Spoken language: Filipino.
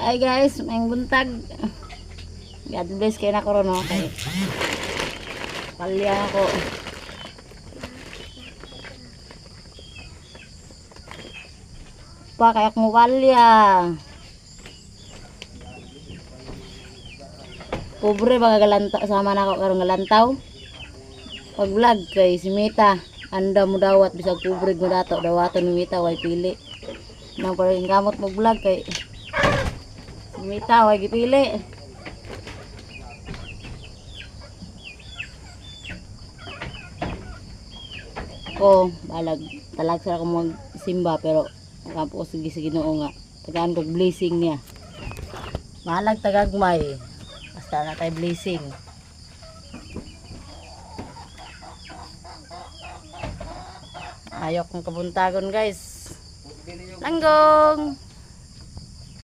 Ay guys, may buntag. God bless kayo na ko ron, okay. Palya ako. Pa kayak mo palya. Pobre baga galantaw sama na ako karong galantaw. Pag vlog kay si Mita, anda mo dawat bisag pobre mo dato dawaton ni Mita way pili. Nang parang gamot mo vlog kay si Mita way gipili. Ko balag talag sa ako magsimba pero nakapo ko sige Ginoo nga tagaan kog blessing niya. Balag tagagmay. Basta na tayo blessing. Ayok kong kabuntagon guys. Langgong.